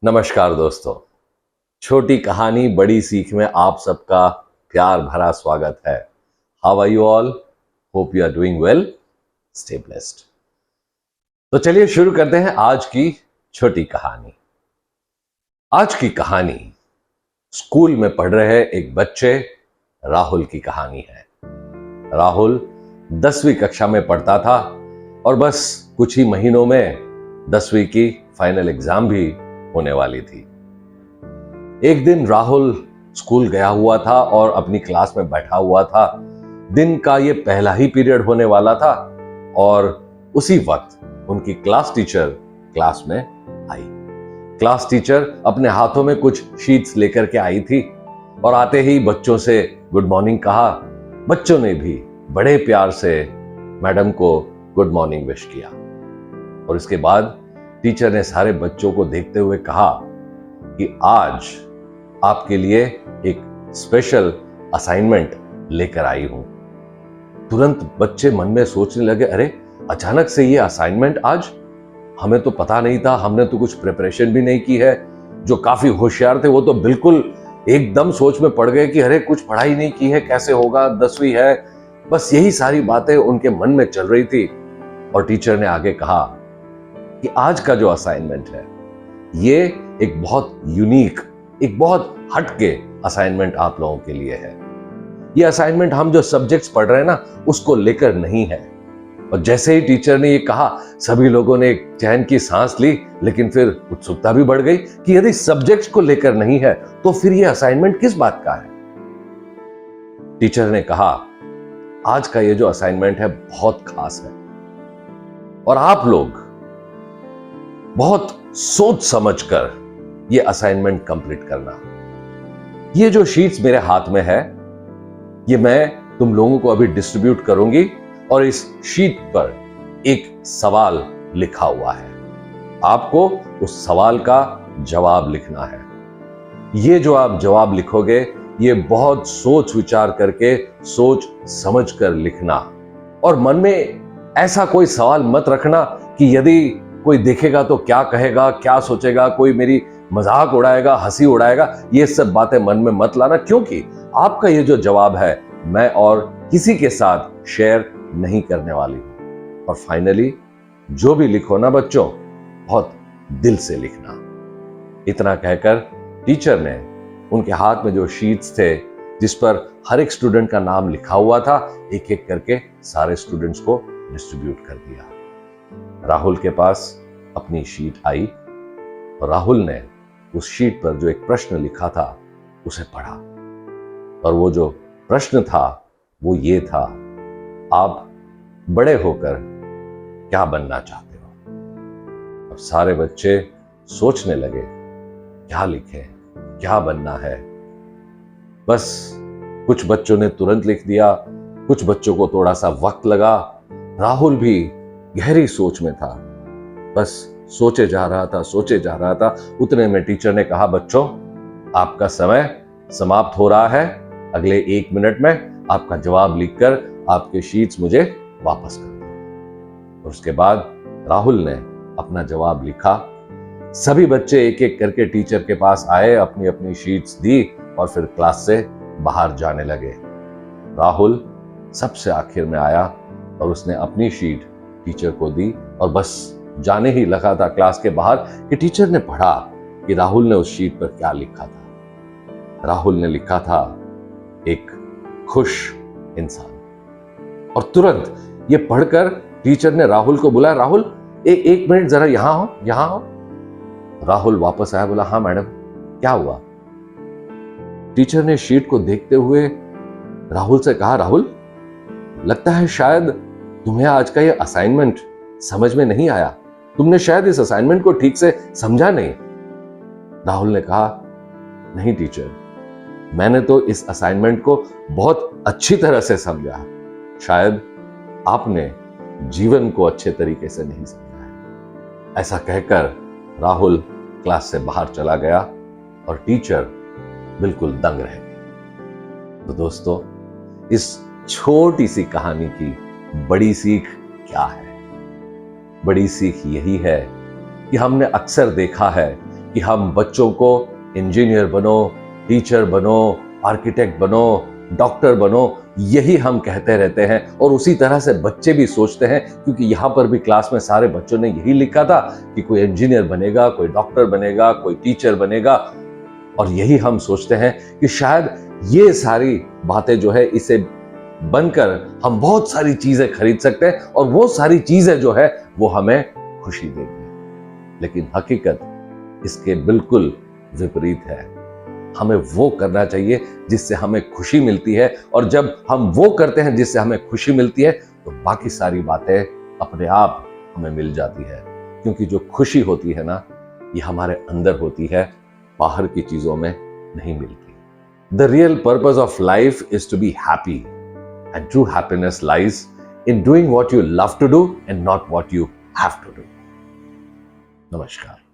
नमस्कार दोस्तों। छोटी कहानी बड़ी सीख में आप सबका प्यार भरा स्वागत है। How are you all? Hope you are doing well. Stay blessed. तो चलिए शुरू करते हैं आज की छोटी कहानी। आज की कहानी स्कूल में पढ़ रहे एक बच्चे राहुल की कहानी है। राहुल 10वीं कक्षा में पढ़ता था और बस कुछ ही महीनों में 10वीं की फाइनल एग्जाम भी होने वाली थी। एक दिन राहुल स्कूल गया हुआ था और अपनी क्लास में बैठा हुआ था। दिन का ये पहला ही पीरियड होने वाला था और उसी वक्त उनकी क्लास टीचर क्लास में आई। क्लास टीचर अपने हाथों में कुछ शीट्स लेकर के आई थी और आते ही बच्चों से गुड मॉर्निंग कहा। बच्चों ने भी बड़े प्यार से मैडम को गुड मॉर्निंग विश किया और इसके बाद टीचर ने सारे बच्चों को देखते हुए कहा कि आज आपके लिए एक स्पेशल असाइनमेंट लेकर आई हूं। तुरंत बच्चे मन में सोचने लगे, अरे अचानक से ये असाइनमेंट आज? हमें तो पता नहीं था, हमने तो कुछ प्रिपरेशन भी नहीं की है। जो काफी होशियार थे वो तो बिल्कुल एकदम सोच में पड़ गए कि अरे कुछ पढ़ाई नहीं की है, कैसे होगा, 10वीं है। बस यही सारी बातें उनके मन में चल रही थी और टीचर ने आगे कहा कि आज का जो असाइनमेंट है ये एक बहुत यूनिक, एक बहुत हटके असाइनमेंट आप लोगों के लिए है। ये असाइनमेंट हम जो सब्जेक्ट्स पढ़ रहे हैं ना उसको लेकर नहीं है। और जैसे ही टीचर ने ये कहा सभी लोगों ने एक चैन की सांस ली, लेकिन फिर उत्सुकता भी बढ़ गई कि यदि सब्जेक्ट्स को लेकर नहीं है तो फिर ये असाइनमेंट किस बात का है। टीचर ने कहा आज का ये जो असाइनमेंट है बहुत खास है और आप लोग बहुत सोच समझकर ये असाइनमेंट कंप्लीट करना। ये जो शीट्स मेरे हाथ में है ये मैं तुम लोगों को अभी डिस्ट्रीब्यूट करूंगी और इस शीट पर एक सवाल लिखा हुआ है। आपको उस सवाल का जवाब लिखना है। ये जो आप जवाब लिखोगे ये बहुत सोच विचार करके, सोच समझ कर लिखना और मन में ऐसा कोई सवाल मत रखना कि यदि कोई देखेगा तो क्या कहेगा, क्या सोचेगा, कोई मेरी मजाक उड़ाएगा, हंसी उड़ाएगा। ये सब बातें मन में मत लाना, क्योंकि आपका ये जो जवाब है मैं और किसी के साथ शेयर नहीं करने वाली हूं। और फाइनली जो भी लिखो ना बच्चों, बहुत दिल से लिखना। इतना कहकर टीचर ने उनके हाथ में जो शीट्स थे जिस पर हर एक स्टूडेंट का नाम लिखा हुआ था, एक एक करके सारे स्टूडेंट्स को डिस्ट्रीब्यूट कर दिया। राहुल के पास अपनी शीट आई और राहुल ने उस शीट पर जो एक प्रश्न लिखा था उसे पढ़ा और वो जो प्रश्न था वो ये था, आप बड़े होकर क्या बनना चाहते हो? अब सारे बच्चे सोचने लगे क्या लिखें, क्या बनना है। बस कुछ बच्चों ने तुरंत लिख दिया, कुछ बच्चों को थोड़ा सा वक्त लगा। राहुल भी गहरी सोच में था, बस सोचे जा रहा था। उतने में टीचर ने कहा, बच्चों आपका समय समाप्त हो रहा है। अगले 1 मिनट में आपका जवाब लिखकर आपके शीट्स मुझे वापस कर दो। और उसके बाद राहुल ने अपना जवाब लिखा। सभी बच्चे एक एक करके टीचर के पास आए, अपनी अपनी शीट्स दी और फिर क्लास से बाहर जाने लगे। राहुल सबसे आखिर में आया और उसने अपनी शीट टीचर को दी और बस जाने ही लगा था क्लास के बाहर कि टीचर ने पढ़ा कि राहुल ने उस शीट पर क्या लिखा था। राहुल ने लिखा था एक खुश इंसान। और तुरंत ये पढ़कर टीचर ने राहुल को बुलाया, राहुल एक मिनट जरा यहां हो। राहुल वापस आया, बोला हाँ मैडम क्या हुआ? टीचर ने शीट को देखते हुए राहुल से कहा, राहुल लगता है शायद तुम्हें आज का ये असाइनमेंट समझ में नहीं आया, तुमने शायद इस असाइनमेंट को ठीक से समझा नहीं। राहुल ने कहा, नहीं टीचर, मैंने तो इस असाइनमेंट को बहुत अच्छी तरह से समझा, शायद आपने जीवन को अच्छे तरीके से नहीं समझा है। ऐसा कहकर राहुल क्लास से बाहर चला गया और टीचर बिल्कुल दंग रह गए। तो दोस्तों, इस छोटी सी कहानी की बड़ी सीख क्या है? बड़ी सीख यही है कि हमने अक्सर देखा है कि हम बच्चों को इंजीनियर बनो, टीचर बनो, आर्किटेक्ट बनो, डॉक्टर बनो, यही हम कहते रहते हैं और उसी तरह से बच्चे भी सोचते हैं, क्योंकि यहां पर भी क्लास में सारे बच्चों ने यही लिखा था कि कोई इंजीनियर बनेगा, कोई डॉक्टर बनेगा, कोई टीचर बनेगा। और यही हम सोचते हैं कि शायद ये सारी बातें जो है, इसे बनकर हम बहुत सारी चीजें खरीद सकते हैं और वो सारी चीजें जो है वो हमें खुशी देगी। लेकिन हकीकत इसके बिल्कुल विपरीत है। हमें वो करना चाहिए जिससे हमें खुशी मिलती है, और जब हम वो करते हैं जिससे हमें खुशी मिलती है तो बाकी सारी बातें अपने आप हमें मिल जाती है। क्योंकि जो खुशी होती है ना, ये हमारे अंदर होती है, बाहर की चीजों में नहीं मिलती। The real purpose of life is to be happy, and true happiness lies in doing what you love to do and not what you have to do. Namaskar.